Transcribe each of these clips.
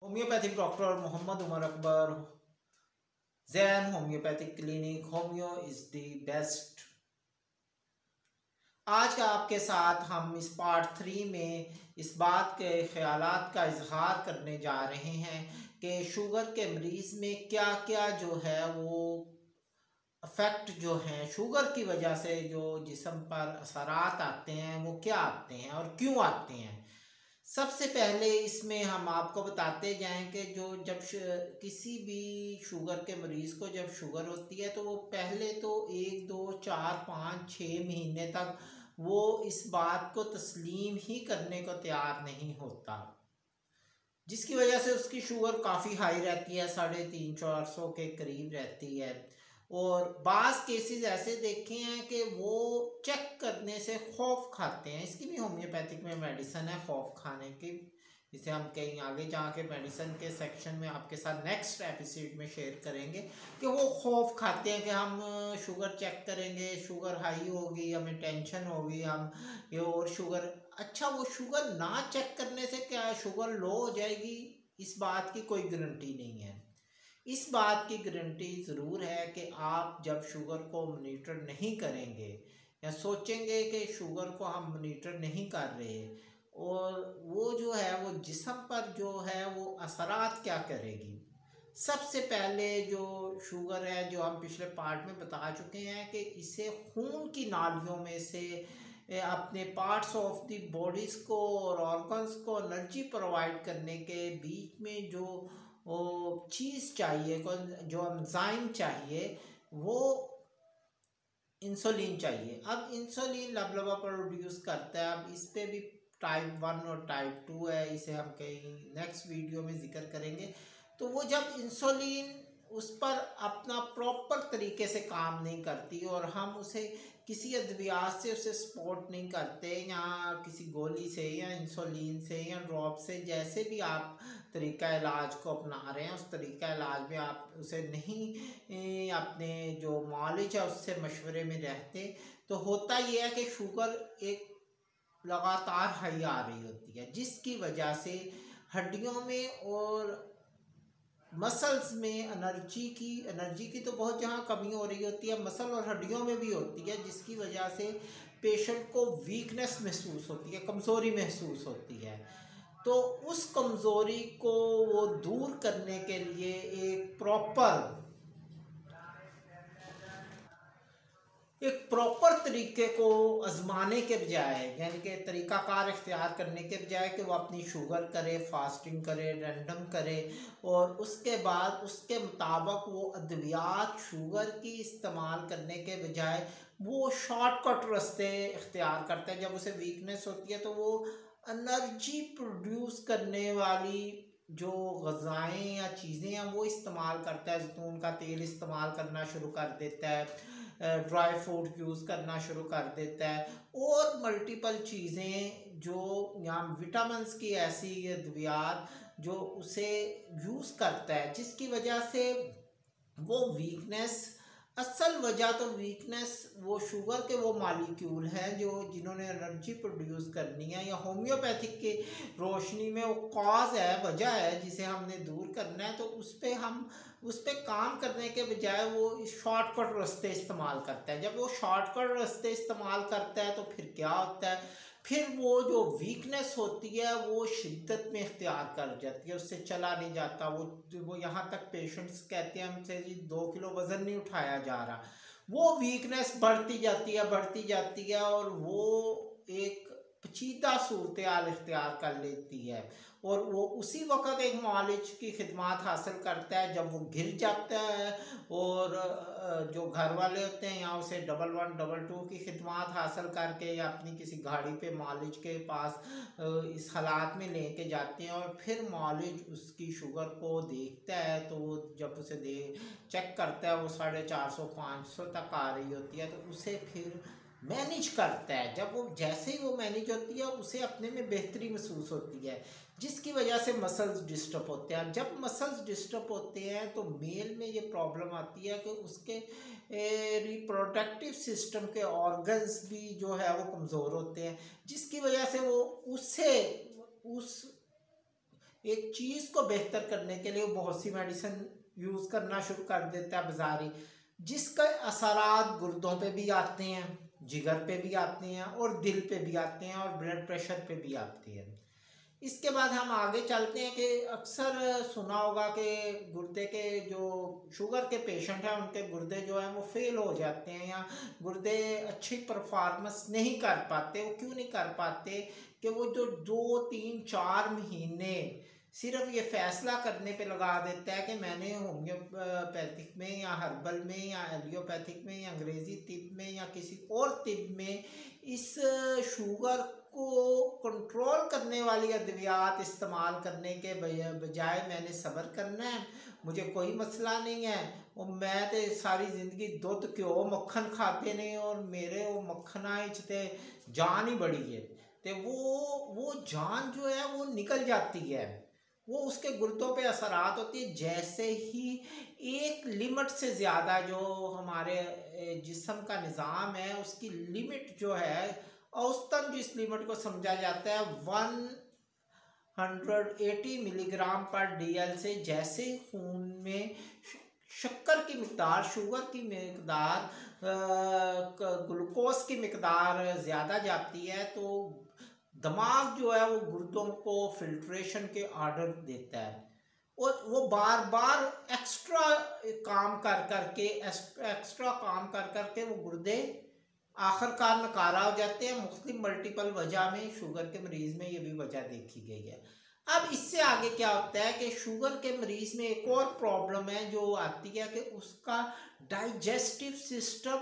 Homeopathic doctor Mohammed Umar Akbar, Jain homeopathic clinic. Homeo is the best. आज का आपके साथ हम इस पार्ट 3 में इस बात के ख्यालात का इजहार करने जा रहे हैं कि शुगर के मरीज़ में क्या क्या जो है वो अफेक्ट जो हैं शुगर की वजह से जो जिस्म पर असरात आते हैं वो क्या आते हैं और क्यों आते हैं। सबसे पहले इसमें हम आपको बताते जाएं कि जो किसी भी शुगर के मरीज़ को जब शुगर होती है तो वो पहले तो 1 2 4 5 6 महीने तक वो इस बात को तस्लीम ही करने को तैयार नहीं होता, जिसकी वजह से उसकी शुगर काफ़ी हाई रहती है, 350-400 के करीब रहती है। और बाज़ केसेस ऐसे देखे हैं कि वो चेक करने से खौफ खाते हैं। इसकी भी होम्योपैथिक में मेडिसिन है खौफ खाने की, जिसे हम कहीं आगे जाके मेडिसिन के सेक्शन में आपके साथ नेक्स्ट एपिसोड में शेयर करेंगे कि वो खौफ खाते हैं कि हम शुगर चेक करेंगे, शुगर हाई होगी, हमें टेंशन होगी, हम ये और शुगर। अच्छा, वो शुगर ना चेक करने से क्या शुगर लो हो जाएगी, इस बात की कोई गारंटी नहीं है। इस बात की गारंटी ज़रूर है कि आप जब शुगर को मॉनिटर नहीं करेंगे या सोचेंगे कि शुगर को हम मॉनिटर नहीं कर रहे और वो जो है वो जिस्म पर जो है वो असरात क्या करेगी। सबसे पहले जो शुगर है, जो हम पिछले पार्ट में बता चुके हैं कि इसे खून की नालियों में से अपने पार्ट्स ऑफ द बॉडीज़ को और ऑर्गन्स को एनर्जी प्रोवाइड करने के बीच में जो चीज़ चाहिए, जो एंजाइम चाहिए, वो इंसुलिन चाहिए। अब इंसुलिन लबलबा प्रोड्यूस करता है। अब इस पे भी टाइप 1 और टाइप 2 है, इसे हम कहीं नेक्स्ट वीडियो में जिक्र करेंगे। तो वो जब इंसुलिन उस पर अपना प्रॉपर तरीके से काम नहीं करती और हम उसे किसी अद्वियात से उसे सपोर्ट नहीं करते, या किसी गोली से या इंसुलिन से या ड्रॉप से, जैसे भी आप तरीका इलाज को अपना रहे हैं उस तरीका इलाज में आप उसे नहीं अपने जो नॉलेज है उससे मशवरे में रहते, तो होता यह है कि शुगर एक लगातार हाई आ रही होती है, जिसकी वजह से हड्डियों में और मसल्स में एनर्जी की तो बहुत जहाँ कमी हो रही होती है, मसल और हड्डियों में भी होती है, जिसकी वजह से पेशेंट को वीकनेस महसूस होती है, कमज़ोरी महसूस होती है। तो उस कमज़ोरी को वो दूर करने के लिए एक प्रॉपर तरीके को आजमाने के बजाय, यानी कि तरीक़ाकार इख्तियार करने के बजाय कि वो अपनी शुगर करे, फास्टिंग करे, रैंडम करे और उसके बाद उसके मुताबिक वो अद्वियात शुगर की इस्तेमाल करने के बजाय वो शॉर्टकट रास्ते इख्तियार करता है। जब उसे वीकनेस होती है तो वो एनर्जी प्रोड्यूस करने वाली जो ग़िज़ाएँ या चीज़ें हैं वो इस्तेमाल करता है। जैतून का तेल इस्तेमाल करना शुरू कर देता है, ड्राई फ्रूट यूज़ करना शुरू कर देता है और मल्टीपल चीज़ें जो यहाँ विटामिन्स की ऐसी अद्वियात जो उसे यूज़ करता है, जिसकी वजह से वो वीकनेस, असल वजह तो वीकनेस वो शुगर के वो मालिक्यूल हैं जो जिन्होंने एनर्जी प्रोड्यूस करनी है, या होम्योपैथिक के रोशनी में वो कॉज है, वजह है जिसे हमने दूर करना है। तो उस पर काम करने के बजाय वो शॉर्टकट रास्ते इस्तेमाल करता है। जब वो शॉर्टकट रास्ते इस्तेमाल करता है तो फिर क्या होता है, फिर वो जो वीकनेस होती है वो शिद्दत में इख्तियार कर जाती है, उससे चला नहीं जाता। वो यहाँ तक पेशेंट्स कहते हैं हमसे जी 2 किलो वज़न नहीं उठाया जा रहा। वो वीकनेस बढ़ती जाती है और वो एक पेचीदा सूरत हाल इख्तियार कर लेती है और वो उसी वक्त एक मुआलिज की खिदमत हासिल करता है जब वो गिर जाता है और जो घर वाले होते हैं या उसे 11 22 की खिदमत हासिल करके या अपनी किसी गाड़ी पे मालिज के पास इस हालात में लेके जाते हैं और फिर मालिज उसकी शुगर को देखता है तो वो जब उसे चेक करता है वो 450-500 तक आ रही होती है, तो उसे फिर मैनेज करता है। जब वो जैसे ही वो मैनेज होती है उसे अपने में बेहतरी महसूस होती है, जिसकी वजह से मसल्स डिस्टर्ब होते हैं। जब मसल्स डिस्टर्ब होते हैं तो मेल में ये प्रॉब्लम आती है कि उसके रिप्रोडक्टिव सिस्टम के ऑर्गन्स भी जो है वो कमज़ोर होते हैं, जिसकी वजह से वो उस एक चीज़ को बेहतर करने के लिए वो बहुत सी मेडिसिन यूज़ करना शुरू कर देता है बाजारी, जिसके असरात गुर्दों पे भी आते हैं, जिगर पे भी आते हैं और दिल पे भी आते हैं और ब्लड प्रेशर पे भी आते हैं। इसके बाद हम आगे चलते हैं कि अक्सर सुना होगा कि गुर्दे के जो शुगर के पेशेंट हैं उनके गुर्दे जो हैं वो फेल हो जाते हैं या गुर्दे अच्छी परफॉर्मेंस नहीं कर पाते। वो क्यों नहीं कर पाते? कि वो जो 2 3 4 महीने सिर्फ ये फैसला करने पे लगा देता है कि मैंने होम्योपैथिक में या हर्बल में या एलियोपैथिक में या अंग्रेज़ी तिब में या किसी और तिब में इस शुगर को कंट्रोल करने वाली अद्वियात इस्तेमाल करने के बजाय मैंने सब्र करना है, मुझे कोई मसला नहीं है और मैं तो सारी ज़िंदगी दूध घ्यो मक्खन खाते नहीं और मेरे वो मक्खना ते जान ही बड़ी है। तो वो जान जो है वो निकल जाती है, वो उसके गुर्दों पे असरात होती है। जैसे ही एक लिमिट से ज़्यादा जो हमारे जिस्म का निज़ाम है उसकी लिमिट जो है, औसतन जिस लिमिट को समझा जाता है 180 मिलीग्राम पर DL से जैसे खून में शक्कर की मकदार, शुगर की मकदार, ग्लूकोज की मकदार ज़्यादा जाती है तो दिमाग जो है वो गुर्दों को फिल्ट्रेशन के ऑर्डर देता है और वो बार बार एक्स्ट्रा काम कर करके वो गुर्दे आखिरकार नकारा हो जाते हैं। मुख्तलिफ मल्टीपल वजह में शुगर के मरीज़ में ये भी वजह देखी गई है। अब इससे आगे क्या होता है कि शुगर के मरीज़ में एक और प्रॉब्लम है जो आती है कि उसका डाइजेस्टिव सिस्टम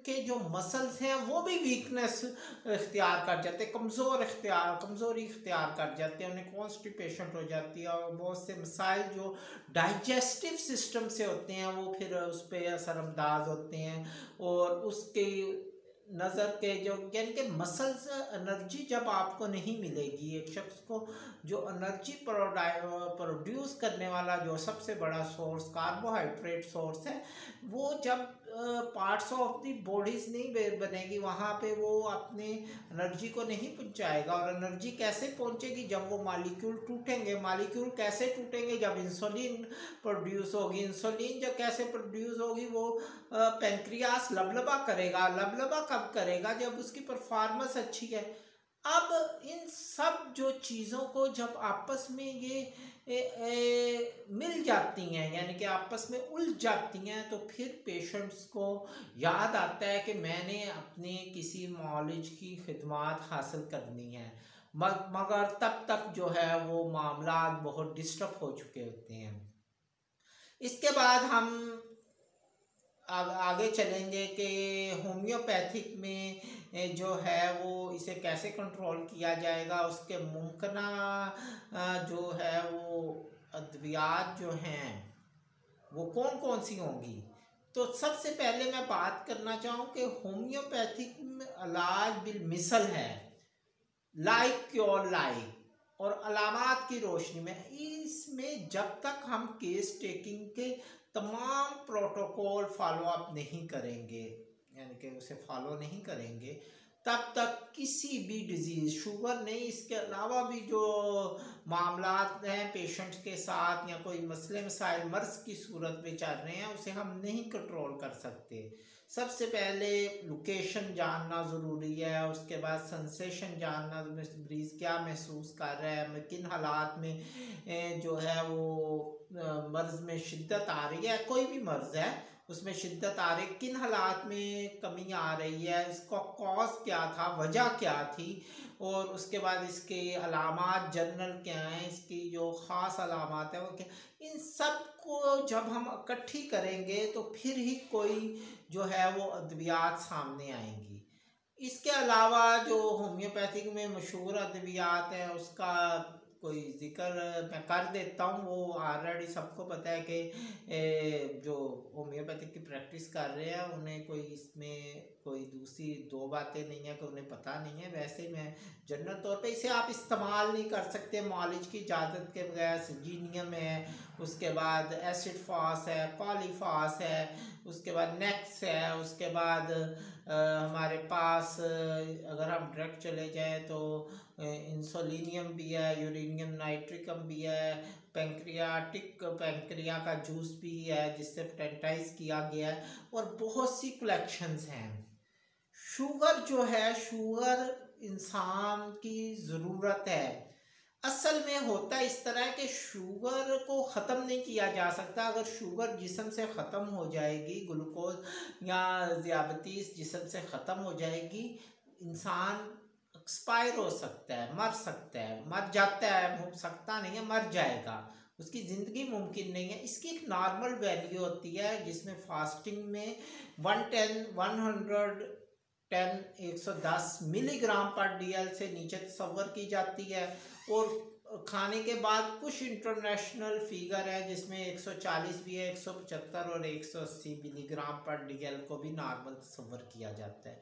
के जो मसल्स हैं वो भी वीकनेस इख्तियार कर जाते हैं, कमज़ोरी इख्तियार कर जाते हैं, उन्हें कॉन्स्टिपेशन हो जाती है और बहुत से मसाइल जो डाइजेस्टिव सिस्टम से होते हैं वो फिर उस पर असरअंदाज होते हैं और उसके नज़र के जो यानी कि मसल्स एनर्जी जब आपको नहीं मिलेगी, एक शख्स को जो एनर्जी प्रोड्यूस करने वाला जो सबसे बड़ा सोर्स कार्बोहाइड्रेट सोर्स है वो जब पार्ट्स ऑफ द बॉडीज नहीं बनेगी वहाँ पे वो अपने एनर्जी को नहीं पहुँचाएगा। और एनर्जी कैसे पहुँचेगी? जब वो मालिक्यूल टूटेंगे। मालिक्यूल कैसे टूटेंगे? जब इंसुलिन प्रोड्यूस होगी। इंसुलिन जब कैसे प्रोड्यूस होगी? वो पेंक्रियास लबलबा करेगा। लबलबा कब करेगा? जब उसकी परफॉर्मेंस अच्छी है। अब इन सब जो चीज़ों को जब आपस में ये मिल जाती हैं यानी कि आपस में उलझ जाती हैं तो फिर पेशेंट्स को याद आता है कि मैंने अपने किसी मौलिज की खिदमत हासिल करनी है, मगर तब तक जो है वो मामला बहुत डिस्टर्ब हो चुके होते हैं। इसके बाद हम आगे चलेंगे कि होम्योपैथिक में जो है वो इसे कैसे कंट्रोल किया जाएगा, उसके मुमकिना जो है वो अद्वियात जो हैं वो कौन कौन सी होंगी। तो सबसे पहले मैं बात करना चाहूँ कि होम्योपैथिक इलाज बिल मिसल है, लाइक क्योर लाइक, और अलामात की रोशनी में इसमें जब तक हम केस टेकिंग के तमाम प्रोटोकॉल फॉलो अप नहीं करेंगे यानी कि उसे फॉलो नहीं करेंगे तब तक किसी भी डिजीज़, शुगर नहीं इसके अलावा भी जो मामलात हैं पेशेंट्स के साथ या कोई मसले मसाइल मर्ज़ की सूरत में चल रहे हैं उसे हम नहीं कंट्रोल कर सकते। सबसे पहले लोकेशन जानना ज़रूरी है, उसके बाद सेंसेशन जानना, मरीज़ क्या महसूस कर रहा है, किन हालात में जो है वो मर्ज़ में शिद्दत आ रही है, कोई भी मर्ज़ है उसमें शिद्दत आ रही, किन हालात में कमी आ रही है, इसका कॉज क्या था, वजह क्या थी, और उसके बाद इसके अलामात जनरल क्या हैं, इसकी जो ख़ास अलामात है वो क्या। इन सब को जब हम इकट्ठी करेंगे तो फिर ही कोई जो है वो अद्वियात सामने आएंगी। इसके अलावा जो होम्योपैथिक में मशहूर अद्वियात हैं उसका कोई ज़िक्र मैं कर देता हूँ। वो ऑलरेडी सबको पता है कि जो होम्योपैथिक की प्रैक्टिस कर रहे हैं उन्हें कोई इसमें कोई दूसरी दो बातें नहीं है कि उन्हें पता नहीं है। वैसे मैं जनरल तौर पे इसे आप इस्तेमाल नहीं कर सकते मालिज की इजाज़त के बगैर। जीनियम है, उसके बाद एसिड फास है, कॉलीफास है, उसके बाद नेक्स है, उसके बाद हमारे पास अगर हम डायरेक्ट चले जाएँ तो इंसुलिनियम भी है, यूरेनियम नाइट्रिकम भी है, पैंक्रिया का जूस भी है जिससे पेटेंटाइज किया गया है, और बहुत सी कलेक्शंस हैं। शुगर जो है, शुगर इंसान की ज़रूरत है। असल में होता इस तरह कि शुगर को ख़त्म नहीं किया जा सकता। अगर शुगर जिस्म से ख़त्म हो जाएगी, ग्लूकोज या ज़ियाबतीस जिस्म से ख़त्म हो जाएगी, इंसान एक्सपायर हो सकता है, मर सकता है, मर जाता है, हो सकता नहीं है, मर जाएगा, उसकी ज़िंदगी मुमकिन नहीं है। इसकी एक नॉर्मल वैल्यू होती है जिसमें फास्टिंग में 110 मिलीग्राम पर DL से नीचे तस्वर की जाती है। और खाने के बाद कुछ इंटरनेशनल फिगर है जिसमें 140 भी है, 175 और 180 मिलीग्राम पर DL को भी नॉर्मल तस्वर किया जाता है।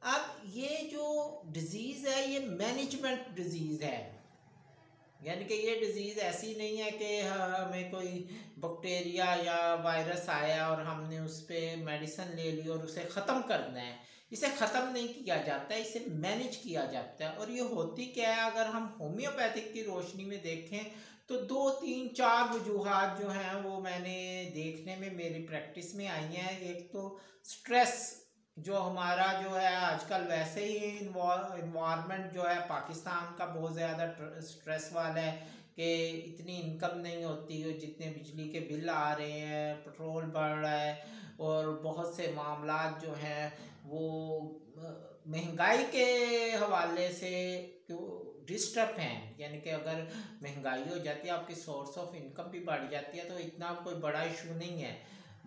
अब ये जो डिज़ीज़ है ये मैनेजमेंट डिज़ीज़ है, यानी कि ये डिज़ीज़ ऐसी नहीं है कि हमें कोई बैक्टीरिया या वायरस आया और हमने उस पर मेडिसिन ले ली और उसे ख़त्म करना है। इसे ख़त्म नहीं किया जाता है, इसे मैनेज किया जाता है। और ये होती क्या है, अगर हम होम्योपैथिक की रोशनी में देखें तो 2, 3, 4 वजूहात जो हैं वो मैंने देखने में मेरी प्रैक्टिस में आई हैं। एक तो स्ट्रेस, जो हमारा जो है आजकल वैसे ही इन्वायरमेंट जो है पाकिस्तान का बहुत ज़्यादा स्ट्रेस वाला है कि इतनी इनकम नहीं होती है, जितने बिजली के बिल आ रहे हैं, पेट्रोल बढ़ रहा है, और बहुत से मामलात जो हैं वो महंगाई के हवाले से डिस्टर्ब हैं। यानी कि अगर महंगाई हो जाती है, आपकी सोर्स ऑफ इनकम भी बढ़ जाती है तो इतना कोई बड़ा इशू नहीं है।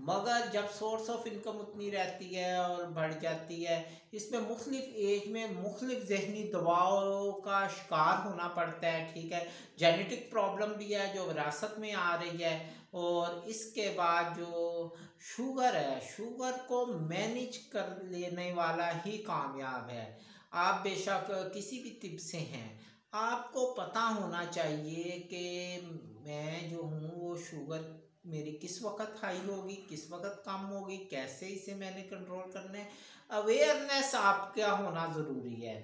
मगर जब सोर्स ऑफ इनकम उतनी रहती है और बढ़ जाती है, इसमें मुख्तलिफ एज में मुख्तलिफ जहनी दबाव का शिकार होना पड़ता है। ठीक है, जेनेटिक प्रॉब्लम भी है जो विरासत में आ रही है, और इसके बाद जो शुगर है, शुगर को मैनेज कर लेने वाला ही कामयाब है। आप बेशक किसी भी तिब से हैं, आपको पता होना चाहिए कि मैं जो हूँ वो शुगर मेरी किस वक्त हाई होगी, किस वक्त कम होगी, कैसे इसे मैंने कंट्रोल करना है। अवेयरनेस आपका होना ज़रूरी है।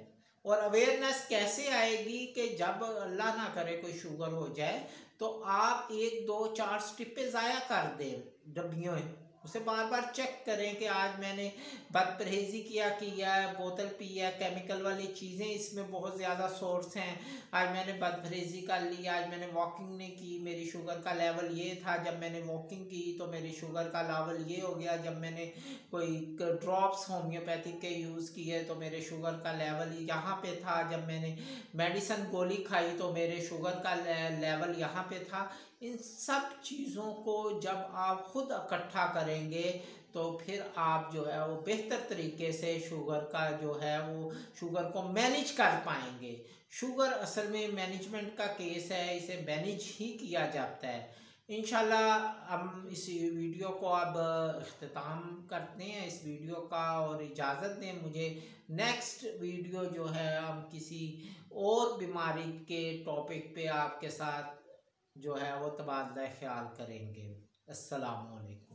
और अवेयरनेस कैसे आएगी कि जब अल्लाह ना करे कोई शुगर हो जाए तो आप 1, 2, 4 स्टिपें ज़ाया कर दें डब्बियों, उसे बार बार चेक करें कि आज मैंने बदपरहेज़ी किया है, बोतल पी है, केमिकल वाली चीज़ें इसमें बहुत ज़्यादा सोर्स हैं, आज मैंने बदपरहेज़ी कर ली, आज मैंने वॉकिंग नहीं की, मेरी शुगर का लेवल ये था, जब मैंने वॉकिंग की तो मेरी शुगर का लेवल ये हो गया, जब मैंने कोई ड्रॉप्स होम्योपैथिक के यूज़ किए तो मेरे शुगर का लेवल यहाँ पे था, जब मैंने मेडिसिन गोली खाई तो मेरे शुगर का लेवल यहाँ पे था। इन सब चीज़ों को जब आप खुद इकट्ठा करेंगे तो फिर आप जो है वो बेहतर तरीके से शुगर का जो है वो शुगर को मैनेज कर पाएंगे। शुगर असल में मैनेजमेंट का केस है, इसे मैनेज ही किया जाता है। इंशाल्लाह हम इस वीडियो को अब अख्तिताम करते हैं इस वीडियो का, और इजाज़त दें मुझे। नेक्स्ट वीडियो जो है हम किसी और बीमारी के टॉपिक पे आपके साथ जो है वो तबादला ख्याल करेंगे। अस्सलाम वालेकुम।